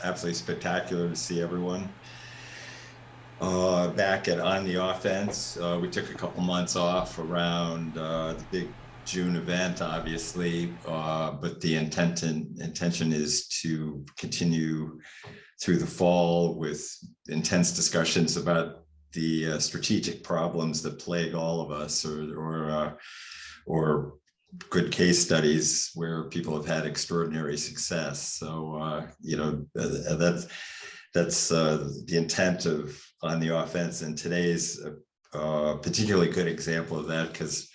absolutely spectacular to see everyone back at On the Offense. We took a couple months off around the big June event, obviously, but the intention is to continue through the fall with intense discussions about the strategic problems that plague all of us, or good case studies where people have had extraordinary success. So that's the intent of On the Offense, and today's particularly good example of that because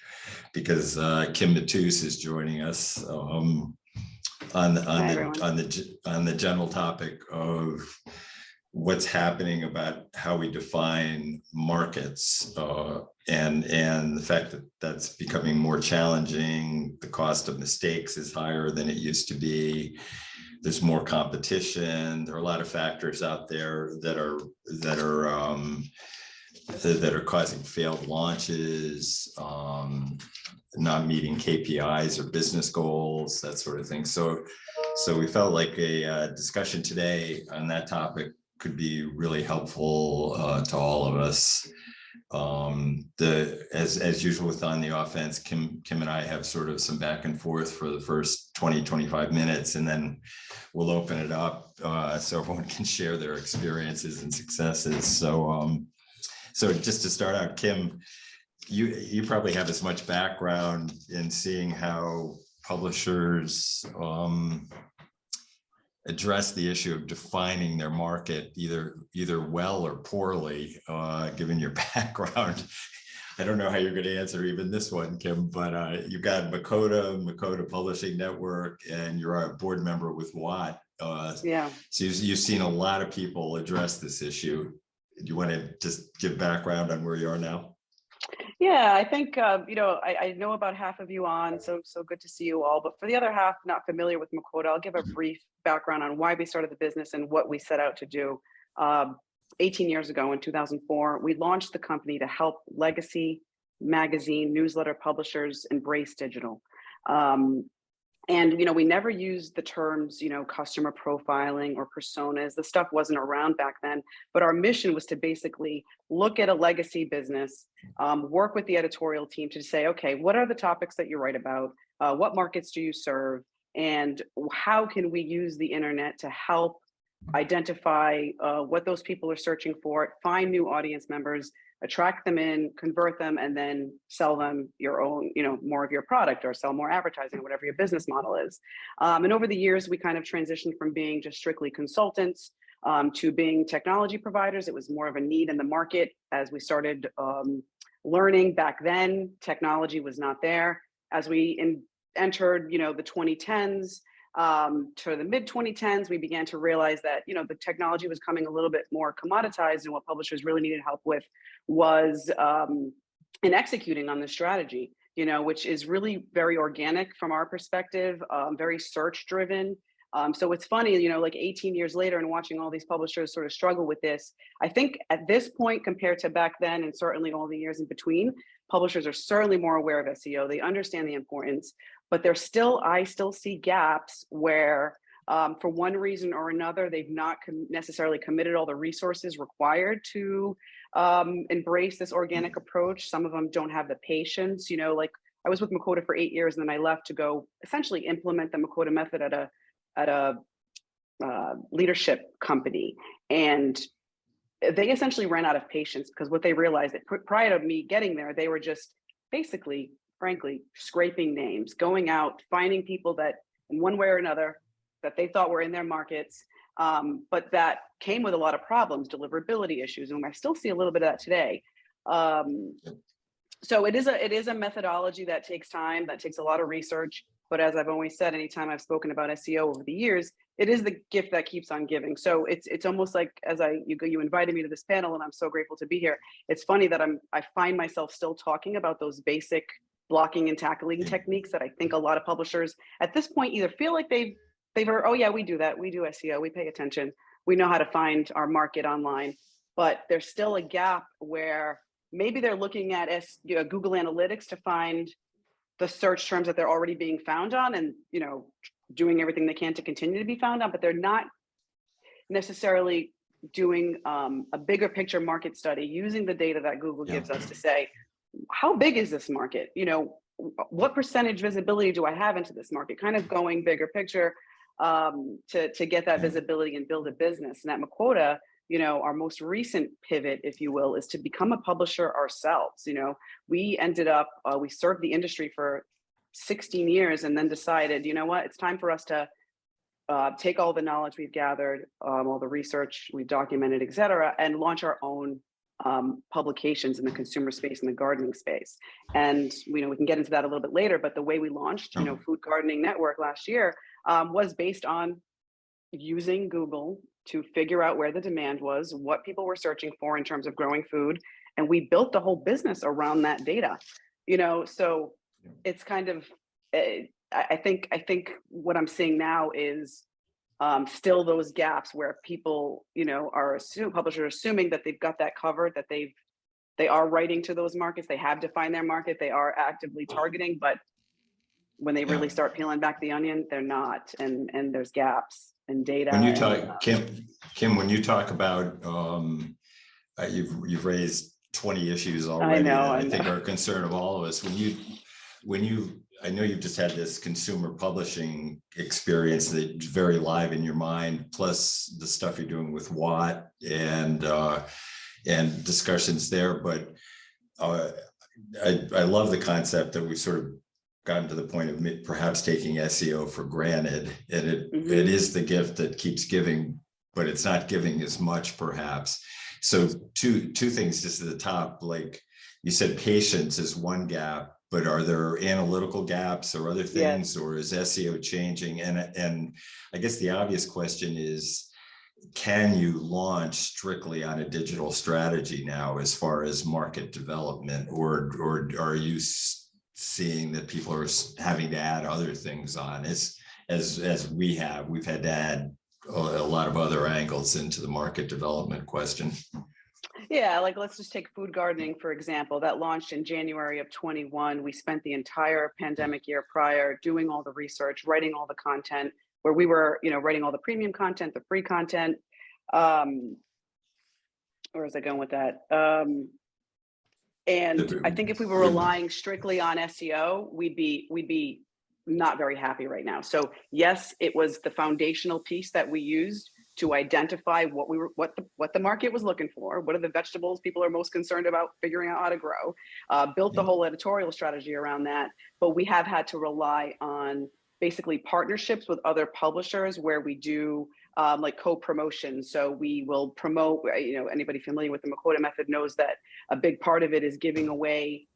Kim Matus is joining us on the general topic of what's happening about how we define markets, and the fact that that's becoming more challenging. The cost of mistakes is higher than it used to be. There's more competition. There are a lot of factors out there that are causing failed launches, not meeting KPIs or business goals, that sort of thing. So we felt like a discussion today on that topic could be really helpful to all of us. As usual with On the Offense, Kim and I have sort of some back and forth for the first 20-25 minutes, and then we'll open it up so everyone can share their experiences and successes. So just to start out, Kim, you probably have as much background in seeing how publishers address the issue of defining their market either well or poorly, given your background. I don't know how you're going to answer even this one, Kim, but you've got Makota Publishing Network, and you're a board member with Watt. Yeah. So you've seen a lot of people address this issue. Do you want to just give background on where you are now? Yeah, I think, I know about half of you on, so good to see you all. But for the other half, not familiar with Makota, I'll give a brief background on why we started the business and what we set out to do. 18 years ago in 2004, we launched the company to help legacy magazine newsletter publishers embrace digital. And, we never used the terms, customer profiling or personas. The stuff wasn't around back then, but our mission was to basically look at a legacy business, work with the editorial team to say, okay, what are the topics that you write about? What markets do you serve? And how can we use the internet to help identify what those people are searching for, find new audience members, attract them in, convert them, and then sell them your own, more of your product, or sell more advertising, whatever your business model is. And over the years, we kind of transitioned from being just strictly consultants to being technology providers. It was more of a need in the market as we started learning. Back then, technology was not there. As we entered, the 2010s, to the mid 2010s, we began to realize that, the technology was coming a little bit more commoditized, and what publishers really needed help with was in executing on the strategy, which is really very organic from our perspective, very search driven. So it's funny, like 18 years later and watching all these publishers sort of struggle with this, I think at this point compared to back then, and certainly all the years in between, publishers are certainly more aware of SEO. They understand the importance, but I still see gaps where for one reason or another, they've not necessarily committed all the resources required to embrace this organic approach. Some of them don't have the patience, like I was with Makota for 8 years, and then I left to go essentially implement the Makota method at a leadership company. And they essentially ran out of patience, because what they realized that prior to me getting there, they were just basically, frankly, scraping names, going out, finding people that in one way or another that they thought were in their markets, but that came with a lot of problems, deliverability issues. And I still see a little bit of that today. So it is a methodology that takes time, that takes a lot of research. But as I've always said, anytime I've spoken about SEO over the years, it is the gift that keeps on giving. So it's almost like, as you invited me to this panel, and I'm so grateful to be here. It's funny that I find myself still talking about those basic blocking and tackling techniques that I think a lot of publishers at this point either feel like they've heard, oh yeah, we do that, we do SEO, we pay attention, we know how to find our market online. But there's still a gap where maybe they're looking at Google Analytics to find the search terms that they're already being found on, and doing everything they can to continue to be found on, but they're not necessarily doing a bigger picture market study using the data that Google gives us to say, how big is this market? You know, what percentage visibility do I have into this market? Kind of going bigger picture to get that visibility and build a business. And at Makota, you know, our most recent pivot, if you will, is to become a publisher ourselves. You know, we ended up, we served the industry for 16 years and then decided, you know what, it's time for us to take all the knowledge we've gathered, all the research we've documented, et cetera, and launch our own publications in the consumer space and the gardening space. And you know, we can get into that a little bit later, but the way we launched, you know, Food Gardening Network last year was based on using Google to figure out where the demand was, what people were searching for in terms of growing food, and we built the whole business around that data. You know, so it's kind of, I think what I'm seeing now is still those gaps where people, you know, publishers are assuming that they've got that covered, that they are writing to those markets, they have defined their market, they are actively targeting, but when they really start peeling back the onion, they're not, and there's gaps in data. When you talk, Kim, when you talk about you've raised 20 issues already that I think are a concern of all of us. I know you've just had this consumer publishing experience that's very live in your mind, plus the stuff you're doing with Watt and discussions there. But I love the concept that we've sort of gotten to the point of perhaps taking SEO for granted, and it is the gift that keeps giving, but it's not giving as much perhaps. So two things just at the top, like you said, patience is one gap, but are there analytical gaps or other things, or is SEO changing? And I guess the obvious question is, can you launch strictly on a digital strategy now as far as market development, or are you seeing that people are having to add other things on as we've had to add a lot of other angles into the market development question? Yeah, like let's just take food gardening, for example, that launched in January of 21. We spent the entire pandemic year prior doing all the research, writing all the content, where we were, you know, writing all the premium content, the free content. Where was I going with that? And I think if we were relying strictly on SEO, we'd be not very happy right now. So yes, it was the foundational piece that we used to identify what the market was looking for. What are the vegetables people are most concerned about figuring out how to grow? Built the whole editorial strategy around that. But we have had to rely on basically partnerships with other publishers where we do like co-promotion. So we will promote, you know, anybody familiar with the Makota method knows that a big part of it is giving away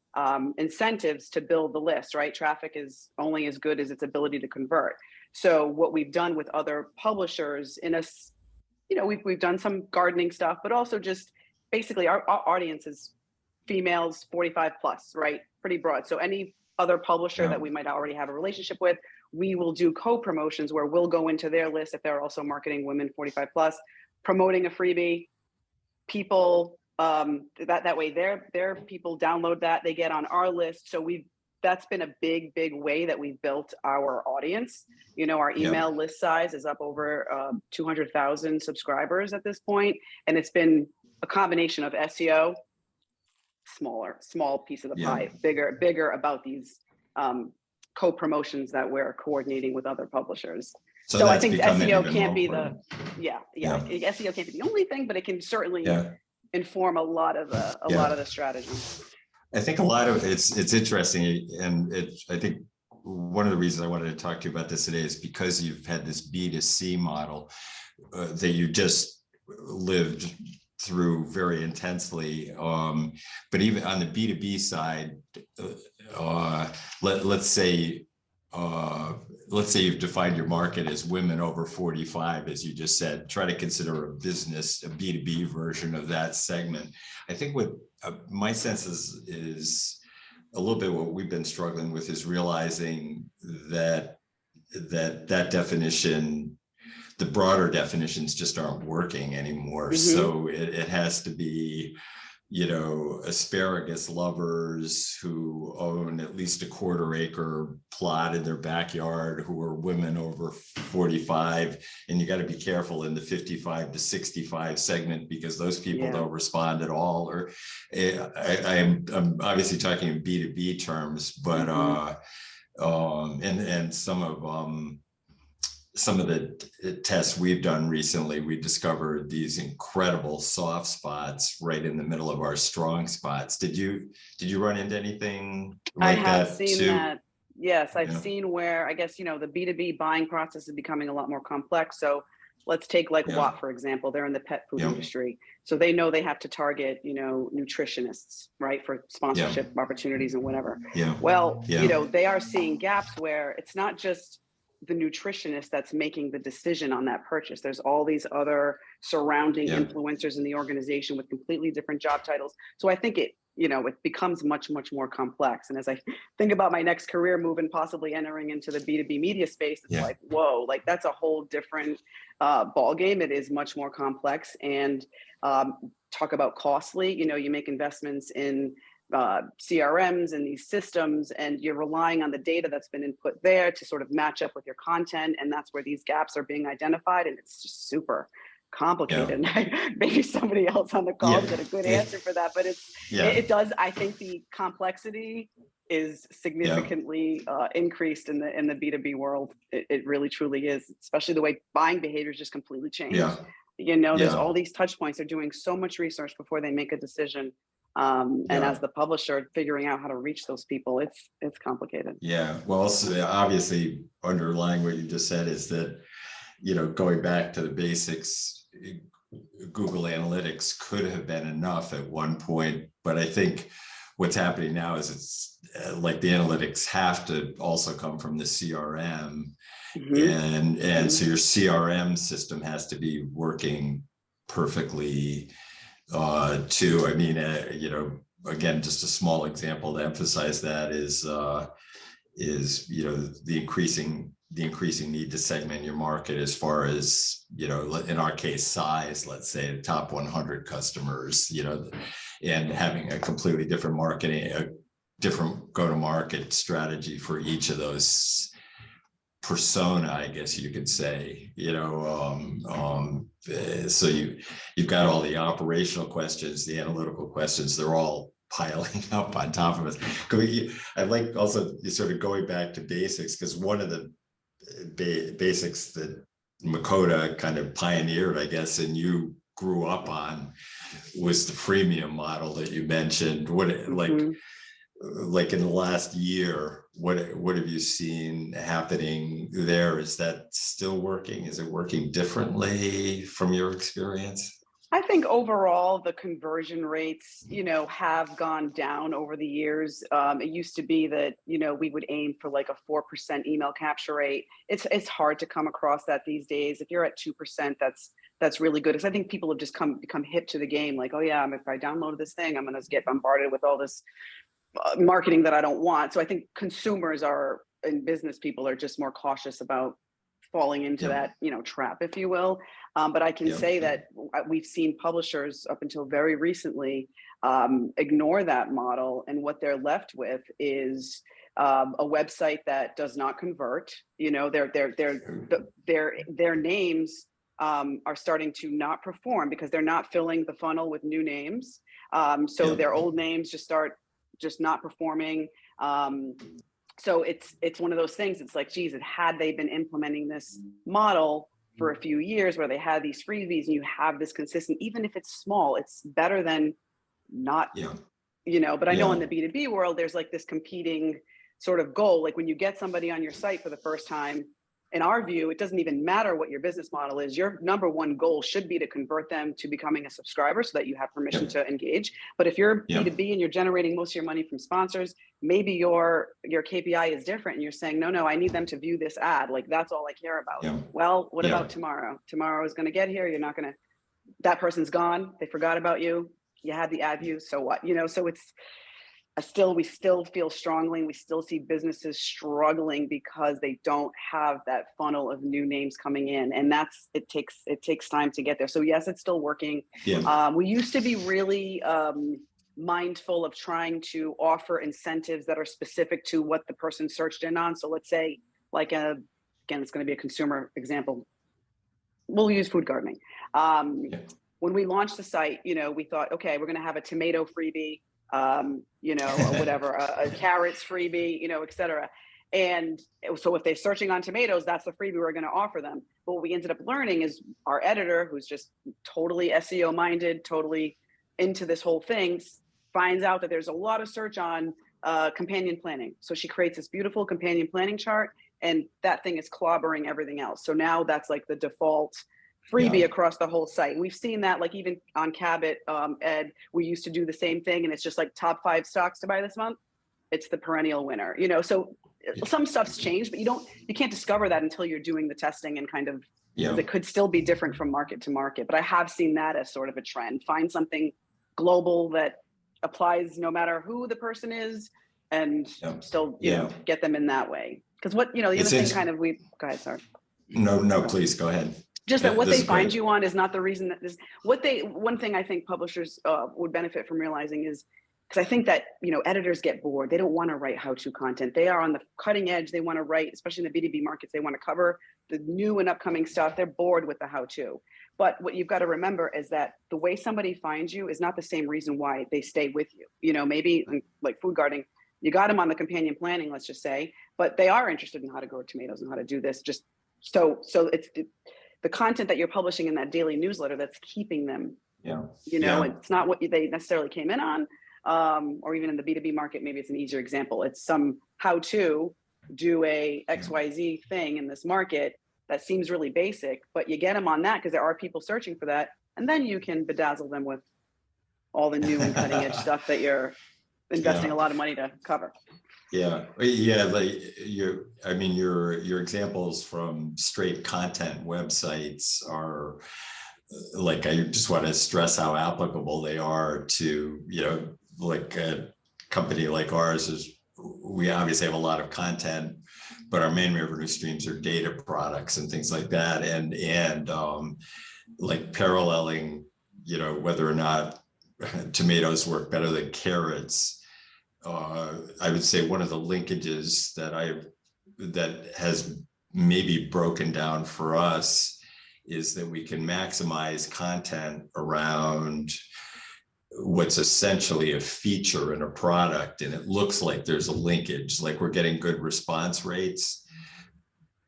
incentives to build the list, right? Traffic is only as good as its ability to convert. So what we've done with other publishers you know, we've done some gardening stuff, but also just basically our audience is females 45 plus, right? Pretty broad. So any other publisher that we might already have a relationship with, we will do co-promotions where we'll go into their list if they're also marketing women 45 plus, promoting a freebie. People that way their people download that, they get on our list. So that's been a big way that we've built our audience. You know, our email list size is up over 200,000 subscribers at this point. And it's been a combination of SEO, small piece of the pie, bigger about these co-promotions that we're coordinating with other publishers. So I think SEO can't be SEO can't be the only thing, but it can certainly inform a lot of the strategy. I think a lot of it's interesting, and I think one of the reasons I wanted to talk to you about this today is because you've had this B2C model that you just lived through very intensely. But even on the B2B side, let's say you've defined your market as women over 45, as you just said. Try to consider a B2B version of that segment. I think what my sense is a little bit what we've been struggling with is realizing that definition, the broader definitions just aren't working anymore. So it has to be asparagus lovers who own at least a quarter-acre plot in their backyard, who are women over 45, and you got to be careful in the 55 to 65 segment because those people don't respond at all. Or I'm obviously talking in B2B terms, but and some of the tests we've done recently, we discovered these incredible soft spots right in the middle of our strong spots. Did you run into anything like that? I have seen that. Yes, I've Yeah. seen where, I guess, the B2B buying process is becoming a lot more complex. So let's take like Watt, for example. They're in the pet food industry. So they know they have to target, nutritionists, right, for sponsorship opportunities and whatever. Well, they are seeing gaps where it's not just the nutritionist that's making the decision on that purchase. There's all these other surrounding influencers in the organization with completely different job titles. So I think it becomes much, much more complex. And as I think about my next career move and possibly entering into the B2B media space, it's like, whoa, like that's a whole different ball game. It is much more complex. And talk about costly, you make investments in CRMs and these systems, and you're relying on the data that's been input there to sort of match up with your content. And that's where these gaps are being identified. And it's just super complicated. Maybe somebody else on the call has got a good answer for that, but it does. I think the complexity is significantly increased in the B2B world. It really truly is, especially the way buying behaviors just completely changed. There's all these touch points. They're doing so much research before they make a decision. And as the publisher, figuring out how to reach those people, it's complicated. Well, so obviously underlying what you just said is that, going back to the basics, Google Analytics could have been enough at one point, but I think what's happening now is it's like the analytics have to also come from the CRM, and so your CRM system has to be working perfectly too. I mean, again, just a small example to emphasize that is the increasing need to segment your market as far as, in our case, size, let's say the top 100 customers, and having a completely different marketing, a different go-to-market strategy for each of those persona, I guess you could say, so you've got all the operational questions, the analytical questions, they're all piling up on top of us. I like also sort of going back to basics, because one of the basics that Makota kind of pioneered, I guess, and you grew up on was the freemium model that you mentioned. Like in the last year, what have you seen happening there? Is that still working? Is it working differently from your experience? I think overall the conversion rates, have gone down over the years. It used to be that, we would aim for like a 4% email capture rate. It's hard to come across that these days. If you're at 2%, that's really good. Because I think people have just become hip to the game. Like, oh yeah, if I download this thing, I'm going to get bombarded with all this marketing that I don't want. So I think consumers and business people are just more cautious about falling into that, trap, if you will. But I can say that we've seen publishers up until very recently ignore that model, and what they're left with is a website that does not convert. Their names are starting to not perform because they're not filling the funnel with new names. So their old names just not performing. So it's one of those things. It's like, geez, had they been implementing this model for a few years where they had these freebies and you have this consistent, even if it's small, it's better than not, but I know in the B2B world, there's like this competing sort of goal. Like when you get somebody on your site for the first time, in our view, it doesn't even matter what your business model is. Your number one goal should be to convert them to becoming a subscriber so that you have permission to engage. But if you're B2B and you're generating most of your money from sponsors, maybe your KPI is different and you're saying, no, I need them to view this ad. Like that's all I care about. Well, what about tomorrow? Tomorrow is going to get here. You're not going to, that person's gone. They forgot about you. You had the ad views. So what, so we still feel strongly, and we still see businesses struggling because they don't have that funnel of new names coming in, and it takes time to get there. So yes, it's still working. Yeah. We used to be really mindful of trying to offer incentives that are specific to what the person searched in on. So let's say, like again, it's going to be a consumer example. We'll use food gardening. When we launched the site, we thought, okay, we're going to have a tomato freebie, or whatever, a carrots freebie, et cetera. And so if they're searching on tomatoes, that's the freebie we're going to offer them. But what we ended up learning is our editor, who's just totally SEO minded, totally into this whole thing, finds out that there's a lot of search on companion planning. So she creates this beautiful companion planning chart, and that thing is clobbering everything else. So now that's like the default freebie across the whole site. We've seen that, like even on Cabot, Ed, we used to do the same thing, and it's just like top 5 stocks to buy this month. It's the perennial winner, so some stuff's changed, but you can't discover that until you're doing the testing and kind of, it could still be different from market to market. But I have seen that as sort of a trend. Find something global that applies no matter who the person is, and still, get them in that way. Because the other thing go ahead, sorry. No, please go ahead. Just that what they find you on is not the reason that this, one thing I think publishers would benefit from realizing is, because I think that, editors get bored. They don't want to write how-to content. They are on the cutting edge. They want to write, especially in the B2B markets, they want to cover the new and upcoming stuff. They're bored with the how-to. But what you've got to remember is that the way somebody finds you is not the same reason why they stay with you. Maybe like food gardening, you got them on the companion planning, let's just say, but they are interested in how to grow tomatoes and how to do this. Just so it's the content that you're publishing in that daily newsletter that's keeping them. It's not what they necessarily came in on, or even in the B2B market, maybe it's an easier example. It's some how to do a XYZ thing in this market that seems really basic, but you get them on that because there are people searching for that, and then you can bedazzle them with all the new and cutting edge stuff that you're investing a lot of money to cover. Like your examples from straight content websites are, like, I just want to stress how applicable they are to, like a company like ours is, we obviously have a lot of content, but our main revenue streams are data products and things like that. And like paralleling, whether or not tomatoes work better than carrots. I would say one of the linkages that has maybe broken down for us is that we can maximize content around what's essentially a feature in a product, and it looks like there's a linkage, like we're getting good response rates,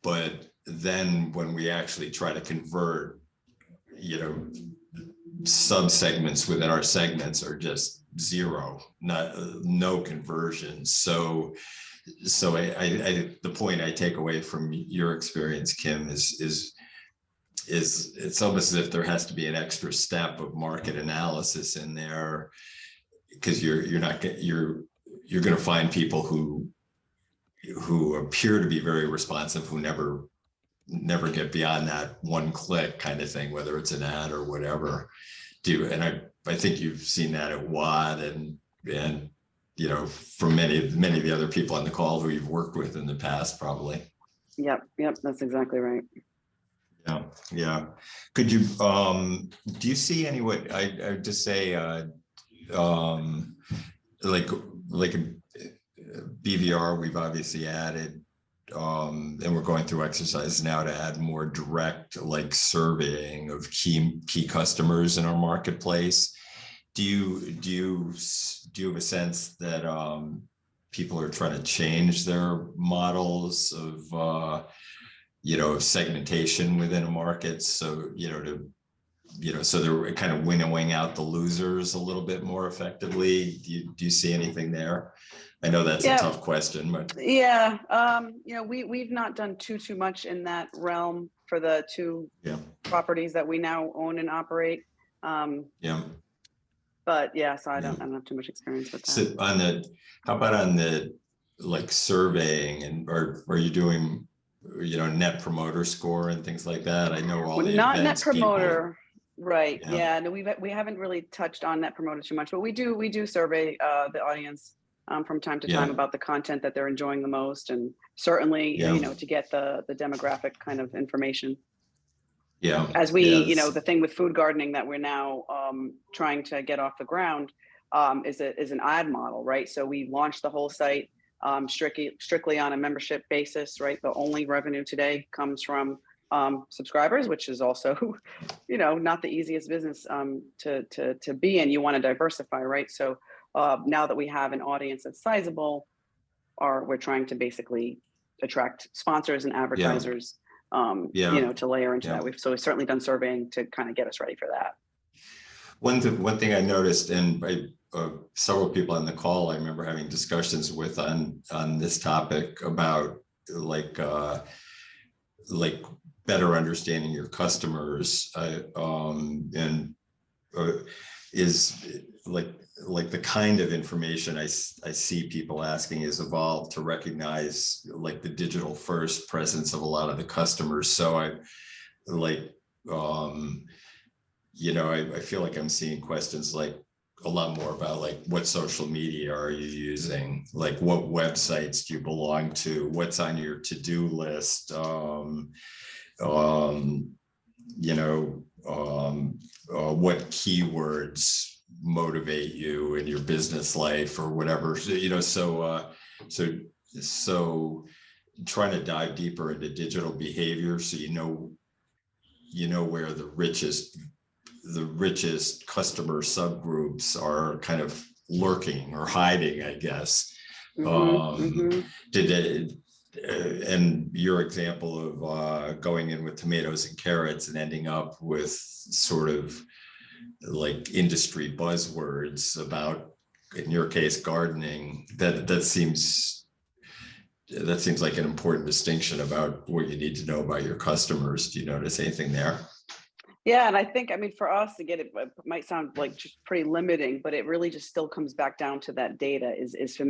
but then when we actually try to convert, subsegments within our segments are just zero, no conversion. So the point I take away from your experience, Kim, is it's almost as if there has to be an extra step of market analysis in there, because you're going to find people who appear to be very responsive, who never get beyond that one click kind of thing, whether it's an ad or whatever. And I think you've seen that at WAD and from many of the other people on the call who you've worked with in the past, probably. Yep, that's exactly right. Yeah. Could you do you see any way, I just say like a BVR we've obviously added, and we're going through exercises now to add more direct, like, surveying of key customers in our marketplace. Do you have a sense that people are trying to change their models of segmentation within a market, so so they're kind of winnowing out the losers a little bit more effectively? Do you see anything there? I know that's a tough question, but we've not done too much in that realm for the 2 properties that we now own and operate. But so I don't have too much experience with that. So how about on the, like, surveying, and are you doing net promoter score and things like that? I know all the not net promoter people. Right. No, we haven't really touched on net promoter too much, but we do survey the audience from time to time Yeah. about the content that they're enjoying the most, and certainly, Yeah. to get the demographic kind of information. Yeah. As we, Yes. the thing with food gardening that we're now trying to get off the ground is an ad model, right? So we launched the whole site strictly on a membership basis, right? The only revenue today comes from subscribers, which is also, not the easiest business to be in. You want to diversify, right? So now that we have an audience that's sizable, we're trying to basically attract sponsors and Yeah. advertisers, Yeah. to layer into Yeah. that. We've certainly done surveying to kind of get us ready for that. One thing I noticed, and by several people on the call, I remember having discussions with on this topic about like better understanding your customers, and is like the kind of information I see people asking is evolved to recognize like the digital first presence of a lot of the customers. So I feel like I'm seeing questions like a lot more about like what social media are you using, like what websites do you belong to, what's on your to-do list, what keywords motivate you in your business life or whatever. So trying to dive deeper into digital behavior, so where the richest customer subgroups are kind of lurking or hiding, I guess. And your example of going in with tomatoes and carrots and ending up with sort of like industry buzzwords about, in your case, gardening, that seems like an important distinction about what you need to know about your customers. Do you notice anything there? Yeah, and I think, for us to get it might sound like just pretty limiting, but it really just still comes back down to that data is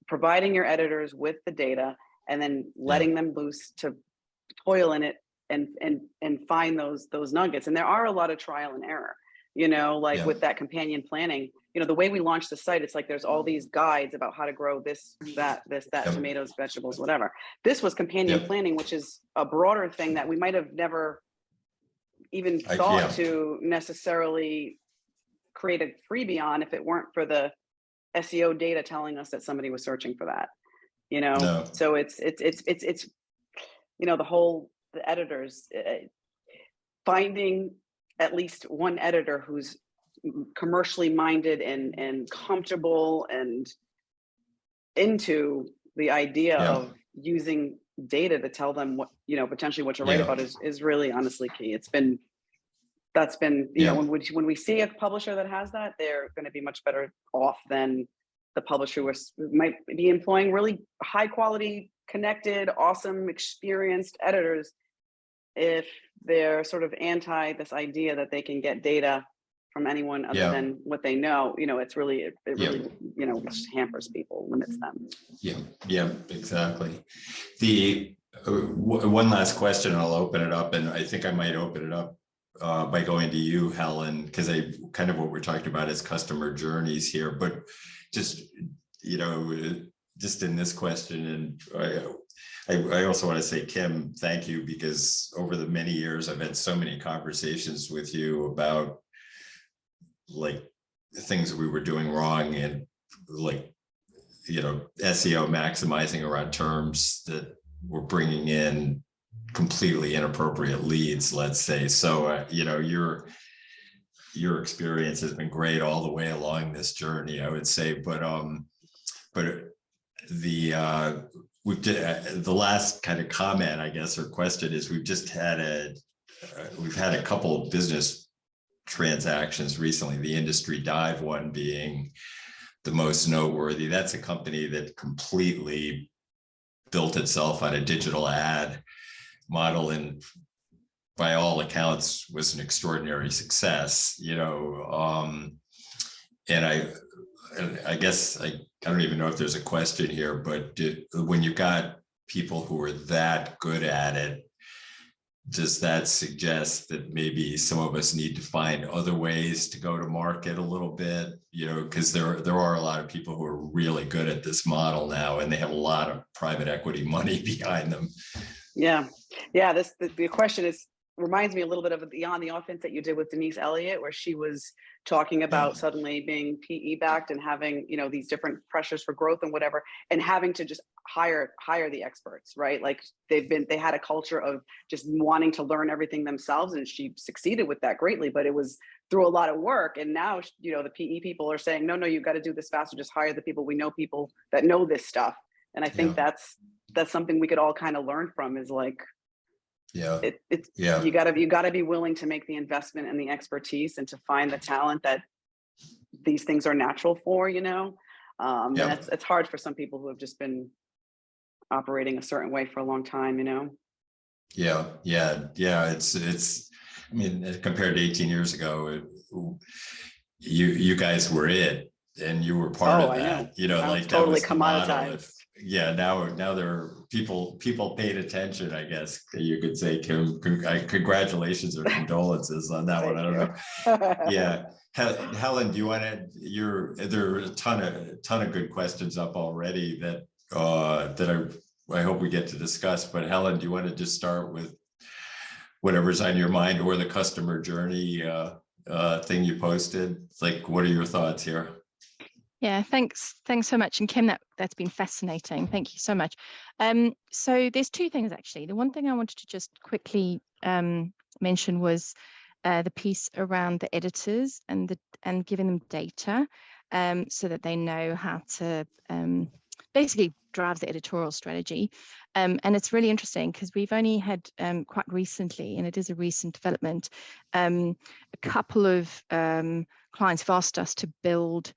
providing your editors with the data and then letting them loose to toil in it and find those nuggets. And there are a lot of trial and error, with that companion planning. The way we launched the site, it's like there's all these guides about how to grow this, that, tomatoes, vegetables, whatever. This was companion planning, which is a broader thing that we might have never even thought to necessarily create a freebie on if it weren't for the SEO data telling us that somebody was searching for that. No. So it's the editors, finding at least one editor who's commercially minded and comfortable and into the idea of using data to tell them what, potentially what to write about is really honestly key. That's been, when we see a publisher that has that, they're going to be much better off than the publisher who might be employing really high quality, connected, awesome, experienced editors if they're sort of anti this idea that they can get data from anyone other than what they know. It really just hampers people, limits them. Yeah, exactly. The one last question, I'll open it up, and I think I might open it up by going to you, Helen, because kind of what we're talking about is customer journeys here, but just in this question, and I also want to say, Kim, thank you, because over the many years I've had so many conversations with you about like things we were doing wrong, and like SEO maximizing around terms that were bringing in completely inappropriate leads, let's say. So your experience has been great all the way along this journey, I would say. But the last kind of comment, I guess, or question is, we've had a couple of business transactions recently, the industry dive one being the most noteworthy. That's a company that completely built itself on a digital ad model, and by all accounts was an extraordinary success, and I guess I don't even know if there's a question here, but when you've got people who are that good at it, does that suggest that maybe some of us need to find other ways to go to market a little bit, because there are a lot of people who are really good at this model now, and they have a lot of private equity money behind them. Yeah. The question reminds me a little bit of the On the Offense that you did with Denise Elliott, where she was talking about Yeah. suddenly being PE backed and having, these different pressures for growth and whatever, and having to just hire the experts, right? Like they had a culture of just wanting to learn everything themselves, and she succeeded with that greatly, but it was through a lot of work. And now, the PE people are saying, no, you've got to do this faster. Just hire the people. We know people that know this stuff. And I think Yeah. that's something we could all kind of learn from, is like, Yeah. it's Yeah. you gotta be willing to make the investment and the expertise and to find the talent that these things are natural for, and Yeah. it's hard for some people who have just been operating a certain way for a long time. Yeah. It's, I mean, compared to 18 years ago, you guys were it, and you were part Oh, of I know. that, Now it's like that totally was the model. commoditized. Now there are people paid attention, I guess you could say. Kim, congratulations or condolences on that one. I don't know. Yeah. Helen, do you want to, there are a ton of good questions up already that I hope we get to discuss, but Helen, do you want to just start with whatever's on your mind, or the customer journey thing you posted? Like, what are your thoughts here? Yeah, thanks so much. And Kim, that's been fascinating. Thank you so much. So there's two things, actually. The one thing I wanted to just quickly mention was the piece around the editors and giving them data so that they know how to basically drive the editorial strategy. And it's really interesting because we've only had quite recently, and it is a recent development, a couple of clients have asked us to build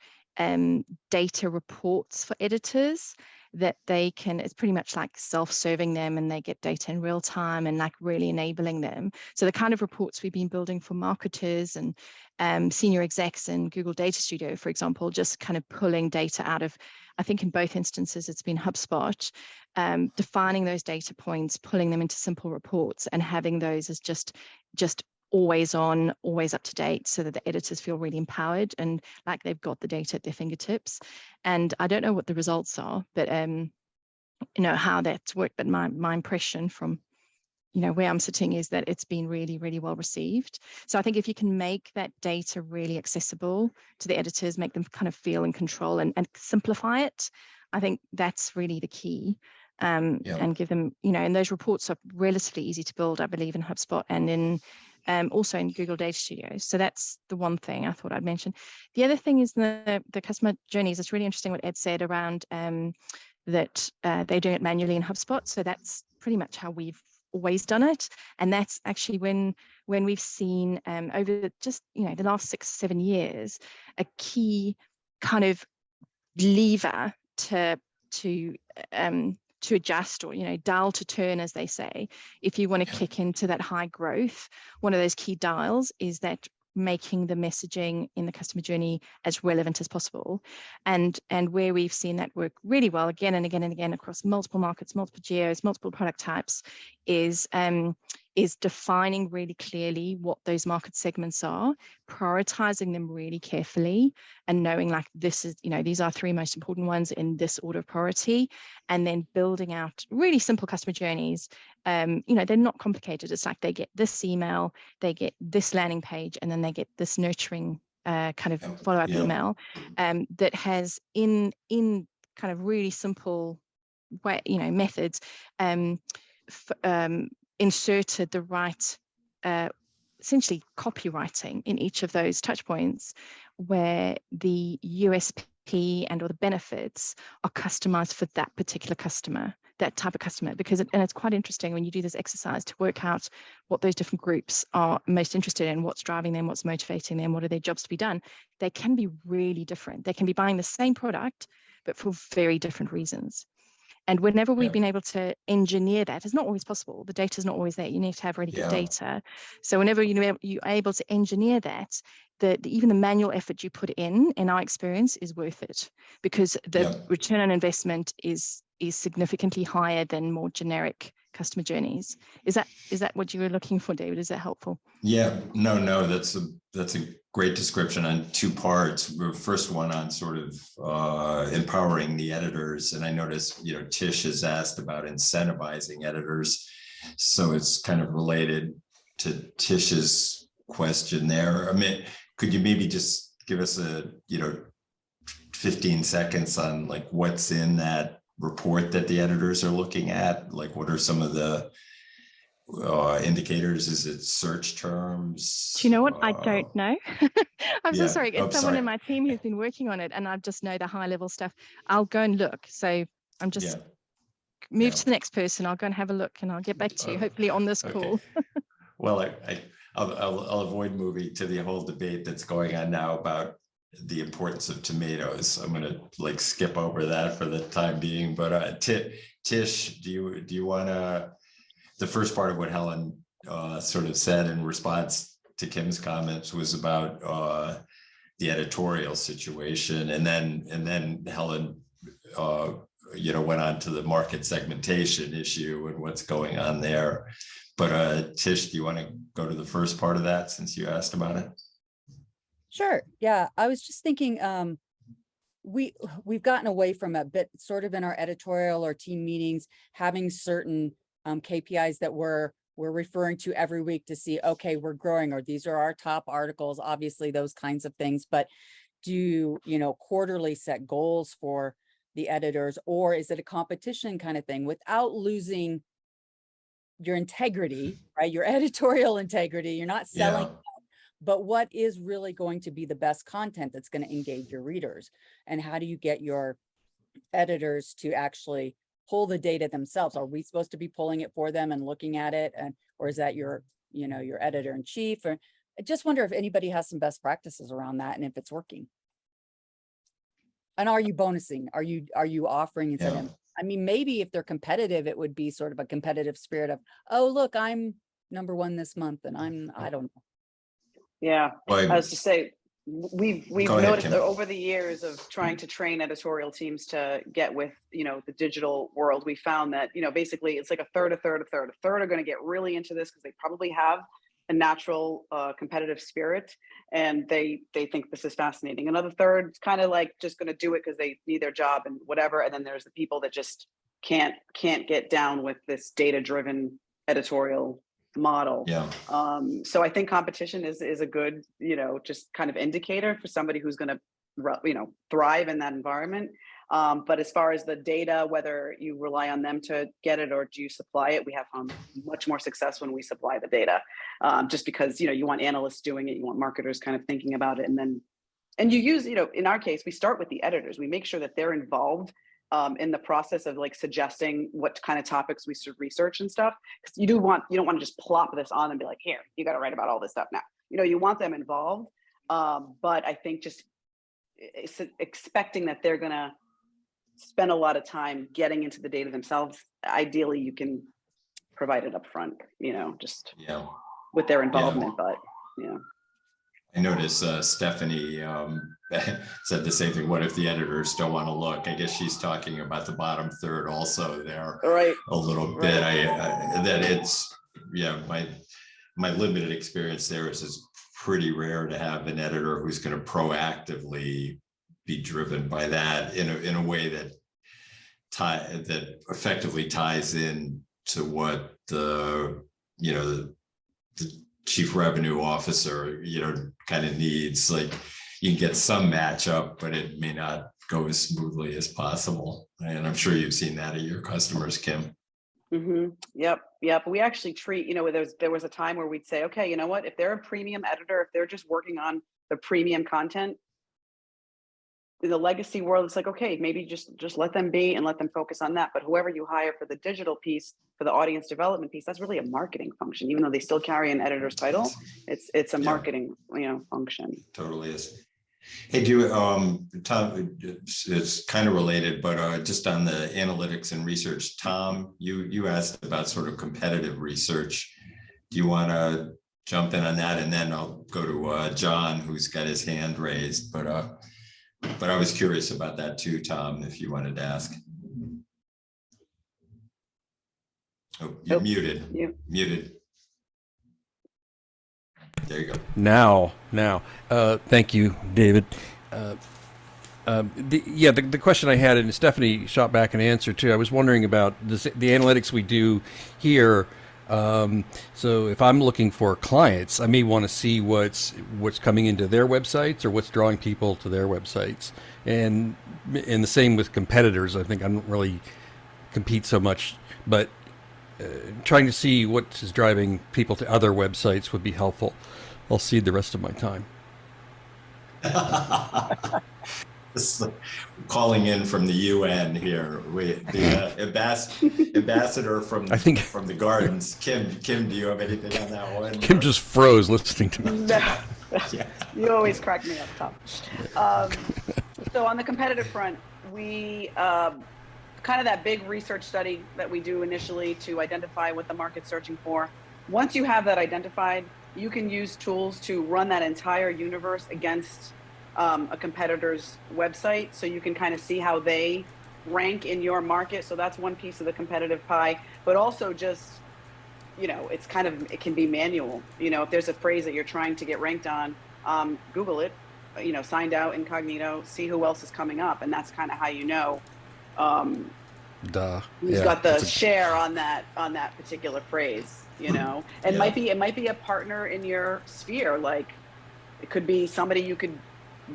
data reports for editors that they can, it's pretty much like self-serving them, and they get data in real time and like really enabling them. So the kind of reports we've been building for marketers and senior execs in Google Data Studio, for example, just kind of pulling data out of, I think in both instances, it's been HubSpot, defining those data points, pulling them into simple reports, and having those as just always on, always up to date, so that the editors feel really empowered and like they've got the data at their fingertips. And I don't know what the results are, but how that's worked. But my impression from where I'm sitting is that it's been really, really well received. So I think if you can make that data really accessible to the editors, make them kind of feel in control and simplify it, I think that's really the key. And give them, and those reports are relatively easy to build, I believe, in HubSpot and in also in Google Data Studio. So that's the one thing I thought I'd mention. The other thing is the customer journeys. It's really interesting what Ed said around that they're doing it manually in HubSpot. So that's pretty much how we've always done it. And that's actually when we've seen over just, the last 6-7 years, a key kind of lever to adjust, or dial to turn, as they say, if you want to kick into that high growth. One of those key dials is that making the messaging in the customer journey as relevant as possible, and where we've seen that work really well again and again and again across multiple markets, multiple geos, multiple product types, is defining really clearly what those market segments are, prioritizing them really carefully, and knowing like this is, these are 3 most important ones in this order of priority, and then building out really simple customer journeys. They're not complicated. It's like they get this email, they get this landing page, and then they get this nurturing kind of follow-up email that has in kind of really simple way, methods, inserted the right essentially copywriting in each of those touch points, where the USP or the benefits are customized for that particular customer, that type of customer. Because it's quite interesting when you do this exercise to work out what those different groups are most interested in, what's driving them, what's motivating them, what are their jobs to be done. They can be really different. They can be buying the same product, but for very different reasons. And whenever we've been able to engineer that, it's not always possible. The data is not always there. You need to have really good data. So whenever you're able to engineer that, even the manual effort you put in our experience, is worth it, because the return on investment is significantly higher than more generic customer journeys. Is that what you were looking for, David? Is that helpful? Yeah, no, that's a great description on two parts. The first one on sort of empowering the editors, and I noticed, Tish has asked about incentivizing editors, so it's kind of related to Tish's question there. I mean, could you maybe just give us a 15 seconds on like what's in that report that the editors are looking at? Like, what are some of the indicators? Is it search terms? Do you know what? I don't know. I'm so sorry. It's someone sorry. in my team who's been working on it, and I just know the high level stuff. I'll go and look. So I'm just move to the next person. I'll go and have a look, and I'll get back to you, hopefully on this call. Well, I'll avoid moving to the whole debate that's going on now about the importance of tomatoes. I'm going to like skip over that for the time being. But Tish, do you want to? The first part of what Helen sort of said in response to Kim's comments was about the editorial situation, and then Helen went on to the market segmentation issue and what's going on there. But Tish, do you want to go to the first part of that since you asked about it? Sure. Yeah, I was just thinking we've gotten away from a bit, sort of in our editorial or team meetings, having certain KPIs that we're referring to every week to see, okay, we're growing, or these are our top articles, obviously those kinds of things. But do quarterly set goals for the editors, or is it a competition kind of thing without losing your integrity, right? Your editorial integrity. You're not selling, but what is really going to be the best content that's going to engage your readers? And how do you get your editors to actually pull the data themselves? Are we supposed to be pulling it for them and looking at it? Or is that your editor in chief? Or I just wonder if anybody has some best practices around that and if it's working. And are you bonusing? Are you offering incentive? I mean, maybe if they're competitive, it would be sort of a competitive spirit of, oh, look, I'm #1 this month, and I don't know. Yeah, I was to say, we've noticed Kim. over the years of trying to train editorial teams to get with the digital world, we found that basically it's like a third are going to get really into this because they probably have a natural competitive spirit and they think this is fascinating. Another third kind of like just going to do it because they need their job and whatever. And then there's the people that just can't get down with this data-driven editorial model. So I think competition is a good just kind of indicator for somebody who's going to thrive in that environment. But as far as the data, whether you rely on them to get it or do you supply it, we have much more success when we supply the data, just because you want analysts doing it, you want marketers kind of thinking about it, and you use in our case we start with the editors. We make sure that they're involved in the process of like suggesting what kind of topics we should research and stuff. Because you don't want to just plop this on and be like, here, you got to write about all this stuff now. You want them involved, but I think just expecting that they're gonna spend a lot of time getting into the data themselves. Ideally, you can provide it up front, just with their involvement. But I noticed Stephanie said the same thing. What if the editors don't want to look? I guess she's talking about the bottom third also there, right? A little bit. That it's my limited experience there is it's pretty rare to have an editor who's going to proactively be driven by that in a way that effectively ties in to what the chief revenue officer kind of needs. Like you can get some matchup, but it may not go as smoothly as possible. And I'm sure you've seen that at your customers, Kim. Yep. We actually treat, there was a time where we'd say, okay, you know what, if they're a premium editor, if they're just working on the premium content, in the legacy world, it's like, okay, maybe just let them be and let them focus on that. But whoever you hire for the digital piece, for the audience development piece, that's really a marketing function. Even though they still carry an editor's title, it's a marketing function. Totally is. Hey, do you, Tom, it's kind of related, but just on the analytics and research, Tom, you asked about sort of competitive research. Do you want to jump in on that? And then I'll go to John, who's got his hand raised, but I was curious about that too, Tom, if you wanted to ask. Oh, you're Oops. muted. You. Muted. There you go. Now, thank you, David. The question I had, and Stephanie shot back an answer too. I was wondering about the analytics we do here. So if I'm looking for clients, I may want to see what's coming into their websites or what's drawing people to their websites, and the same with competitors. I think I don't really compete so much, but trying to see what is driving people to other websites would be helpful. I'll cede the rest of my time. This is calling in from the UN here. The ambassador from the gardens. Kim, do you have anything on that one? Kim just froze listening to me. Yeah. You always crack me up, Tom. So on the competitive front, we kind of that big research study that we do initially to identify what the market's searching for. Once you have that identified, you can use tools to run that entire universe against a competitor's website, so you can kind of see how they rank in your market. So that's one piece of the competitive pie, but also just, it can be manual. If there's a phrase that you're trying to get ranked on, Google it, signed out incognito, see who else is coming up. And that's kind of how who's got the share on that particular phrase, and it might be a partner in your sphere. Like it could be somebody you could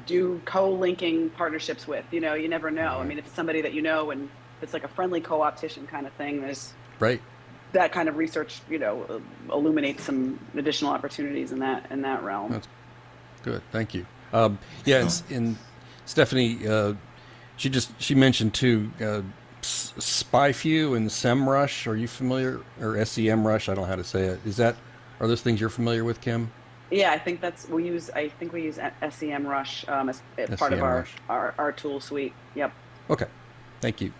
do co-linking partnerships with, you never know. I mean, if it's somebody that and it's like a friendly co-opetition kind of thing, there's that kind of research, illuminates some additional opportunities in that realm. That's good. Thank you. And Stephanie, she mentioned too, SpyFew and Semrush. Are you familiar? Or Semrush? I don't know how to say it. Are those things you're familiar with, Kim? Yeah, I think we use Semrush as part of our tool suite. Yep. Okay. Thank you.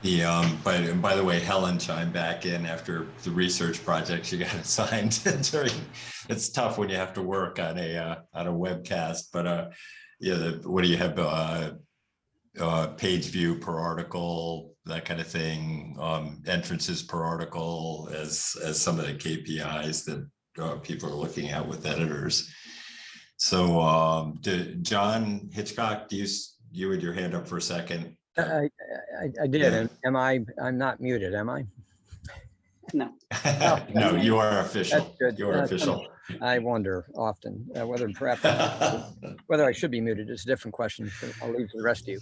By the way, Helen chimed back in after the research project she got assigned during. It's tough when you have to work on a webcast, but what do you have? Page view per article, that kind of thing, entrances per article as some of the KPIs that people are looking at with editors. So John Hitchcock, you had your hand up for a second. I did. Yeah. And I'm not muted, am I? No. No, you are official. You are official. I wonder often whether I should be muted is a different question. I'll leave to the rest of you.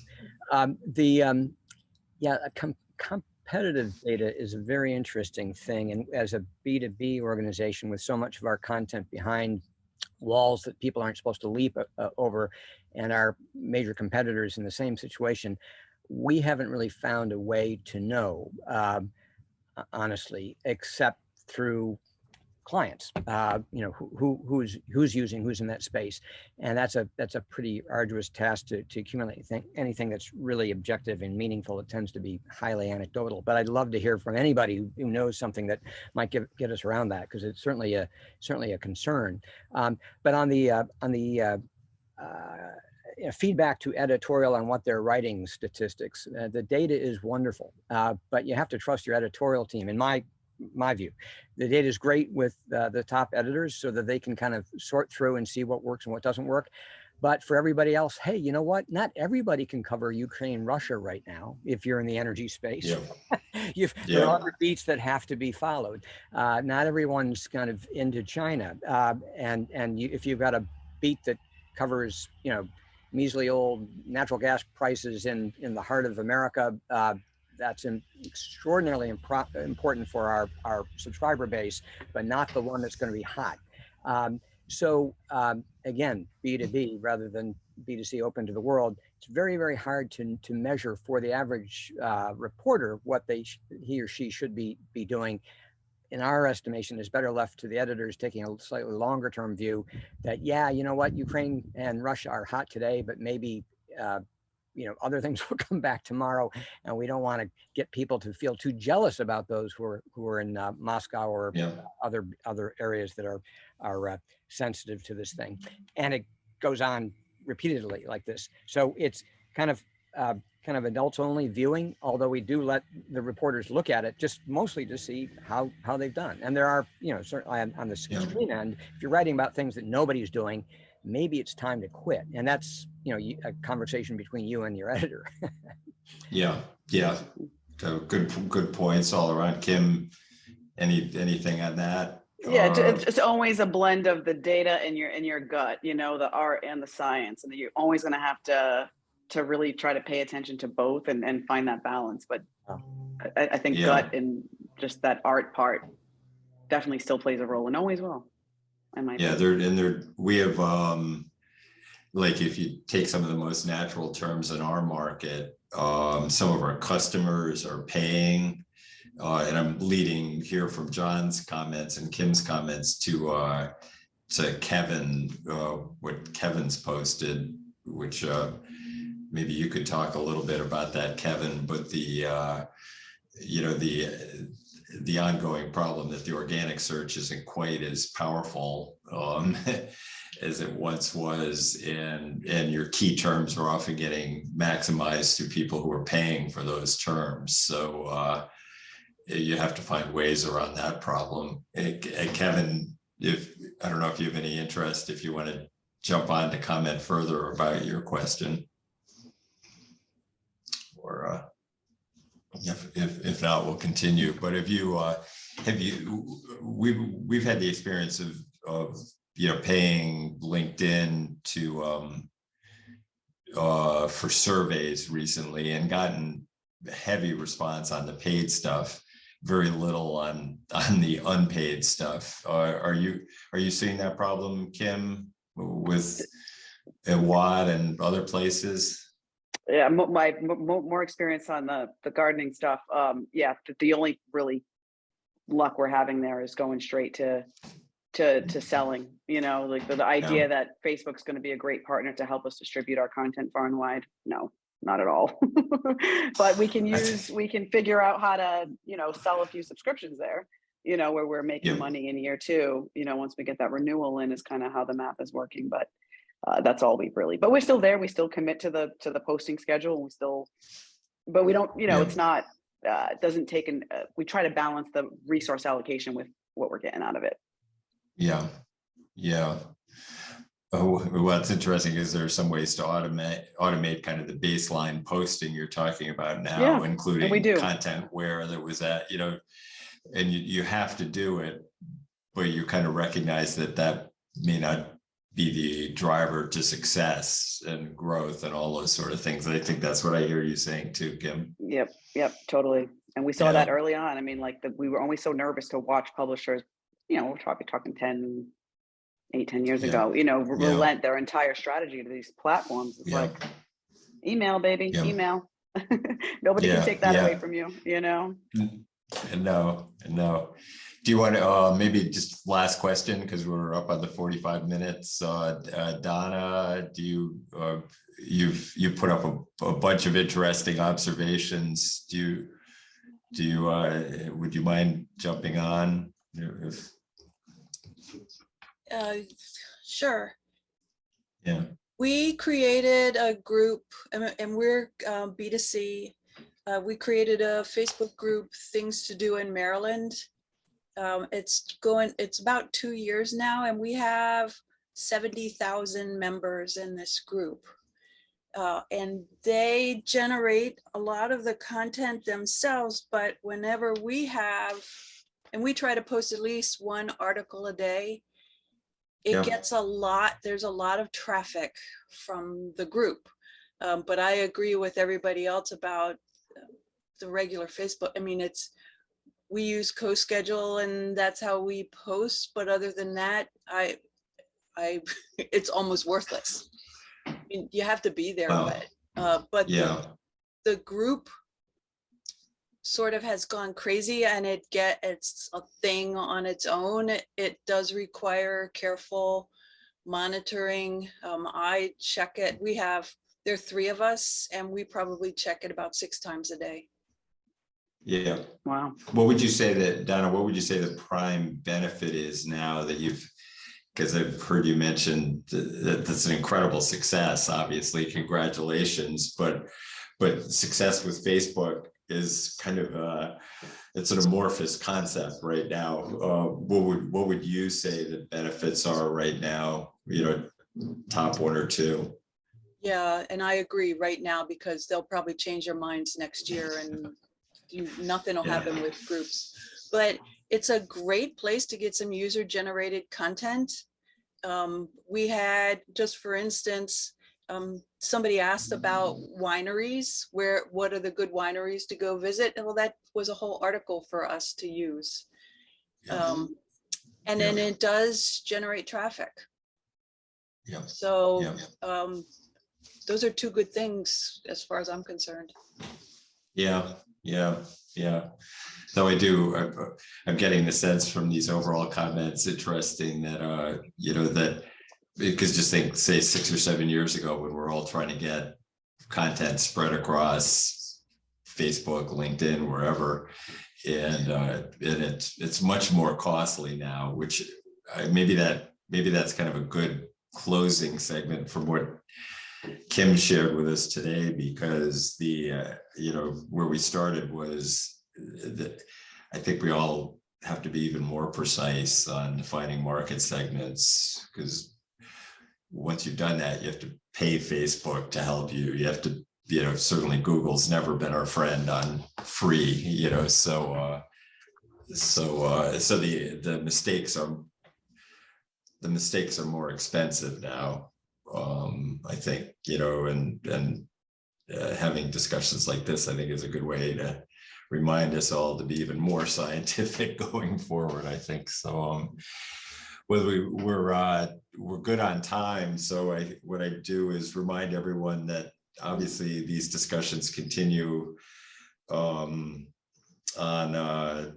Competitive data is a very interesting thing. And as a B2B organization with so much of our content behind walls that people aren't supposed to leap over, and our major competitors in the same situation, we haven't really found a way to know, honestly, except through clients, who's in that space. And that's a pretty arduous task to accumulate anything that's really objective and meaningful. It tends to be highly anecdotal, but I'd love to hear from anybody who knows something that might get us around that, because it's certainly a concern. But on the feedback to editorial on what they're writing statistics, the data is wonderful, but you have to trust your editorial team. In my view, the data is great with the top editors so that they can kind of sort through and see what works and what doesn't work. But for everybody else, hey, you know what? Not everybody can cover Ukraine, Russia right now. If you're in the energy space, there are other beats that have to be followed. Not everyone's kind of into China, if you've got a beat that covers, measly old natural gas prices in the heart of America, that's extraordinarily important for our subscriber base, but not the one that's going to be hot. Again, B2B rather than B2C, open to the world, it's very, very hard to measure for the average reporter what he or she should be doing. In our estimation, is better left to the editors taking a slightly longer term view that, you know what, Ukraine and Russia are hot today, but maybe other things will come back tomorrow, and we don't want to get people to feel too jealous about those who are in Moscow or other areas that are sensitive to this thing. And it goes on repeatedly like this. So it's kind of kind of adults only viewing, although we do let the reporters look at it, just mostly to see how they've done. And there are, you know, certainly on the extreme end, if you're writing about things that nobody's doing, maybe it's time to quit. And that's, you know, a conversation between you and your editor. Yeah. So good points all around. Kim, anything on that? Yeah, it's always a blend of the data and your gut, you know, the art and the science, and you're always going to have to really try to pay attention to both and find that balance. But I think gut and just that art part definitely still plays a role and always will. We have like, if you take some of the most natural terms in our market, some of our customers are paying, and I'm leading here from John's comments and Kim's comments to Kevin, what Kevin's posted, which maybe you could talk a little bit about that, Kevin, but the ongoing problem that the organic search isn't quite as powerful as it once was, and your key terms are often getting maximized through people who are paying for those terms. So you have to find ways around that problem. And Kevin, I don't know if you have any interest, if you want to jump on to comment further about your question, or if not, we'll continue. But we've had the experience of paying LinkedIn to for surveys recently and gotten heavy response on the paid stuff, very little on the unpaid stuff. Are you seeing that problem, Kim, with Watt and other places? Yeah, my more experience on the gardening stuff. The only really luck we're having there is going straight to selling. You know, like the idea that Facebook's going to be a great partner to help us distribute our content far and wide. No, not at all. But we can figure out how to, sell a few subscriptions there, where we're making money in year two, once we get that renewal in, is kind of how the math is working. But that's all but we're still there. We still commit to the posting schedule. But we don't, it's not, it doesn't take we try to balance the resource allocation with what we're getting out of it. Yeah. Oh, what's interesting is there are some ways to automate kind of the baseline posting you're talking about now, including content where there was that, and you have to do it, but you kind of recognize that may not be the driver to success and growth and all those sort of things. I think that's what I hear you saying too, Kim. Yep, totally. And we saw that early on. I mean, we were always so nervous to watch publishers, we're talking 10 years ago, relent their entire strategy to these platforms. It's like, email, baby, email. Nobody can take that away from you, No. Do you want to maybe just last question, because we're up on the 45 minutes. Donna, do you put up a bunch of interesting observations? Would you mind jumping on? Sure. Yeah. We created a group, and we're B2C. We created a Facebook group, Things to Do in Maryland. It's about 2 years now, and we have 70,000 members in this group. And they generate a lot of the content themselves, but whenever we try to post at least one article a day, it gets there's a lot of traffic from the group. But I agree with everybody else about the regular Facebook. I mean, we use CoSchedule and that's how we post. But other than that, it's almost worthless. I mean, you have to be there, but the group sort of has gone crazy, and it's a thing on its own. It does require careful monitoring. I check it. There are 3 of us, and we probably check it about 6 times a day. Yeah. Wow. What would you say Donna, what would you say the prime benefit is now that because I've heard you mention that that's an incredible success, obviously, congratulations, but but success with Facebook is kind of it's an amorphous concept right now. What would you say the benefits are right now? Top one or two. Yeah, and I agree right now, because they'll probably change their minds next year and nothing will happen with groups. But it's a great place to get some user generated content. We had, just for instance, somebody asked about wineries, what are the good wineries to go visit? Well, that was a whole article for us to use. And then it does generate traffic. Yeah. So those are two good things as far as I'm concerned. Yeah. Though I'm getting the sense from these overall comments, interesting that, that, because just say 6 or 7 years ago, when we're all trying to get content spread across Facebook, LinkedIn, wherever, and it's much more costly now, which maybe that's kind of a good closing segment from what Kim shared with us today, because where we started was that I think we all have to be even more precise on defining market segments, because once you've done that, you have to pay Facebook to help you. You have to, certainly Google's never been our friend on free, so the mistakes are more expensive now. I think, and having discussions like this, I think, is a good way to remind us all to be even more scientific going forward, I think. So whether we're good on time. So what I do is remind everyone that obviously these discussions continue on the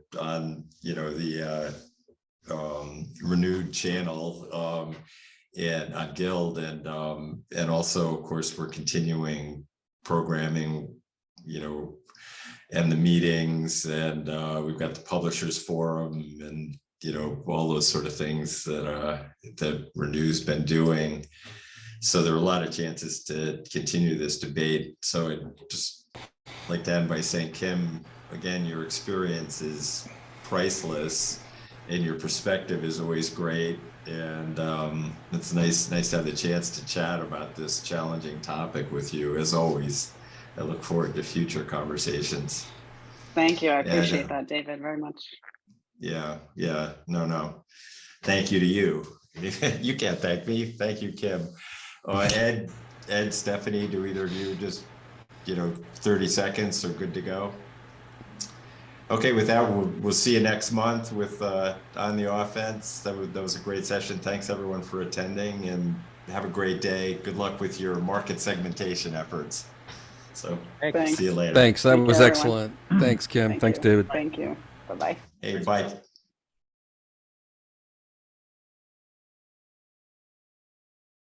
renewed channel and on Guild, and also, of course, we're continuing programming, and the meetings, and we've got the Publishers Forum, and all those sort of things that Renew's been doing. So there are a lot of chances to continue this debate. So I'd just like to end by saying, Kim, again, your experience is priceless, and your perspective is always great. And it's nice to have the chance to chat about this challenging topic with you, as always. I look forward to future conversations. Thank you. I appreciate that, David, very much. Yeah. No. Thank you to you. You can't thank me. Thank you, Kim. Ed, Stephanie, do either of you just, 30 seconds are good to go? Okay, with that, we'll see you next month with On the Offense. That was a great session. Thanks everyone for attending, and have a great day. Good luck with your market segmentation efforts. So Thanks. See you later. Thanks. That Thank was you, excellent. Thanks, Kim. Thanks, you. David. Thank you. Bye-bye. Hey, bye.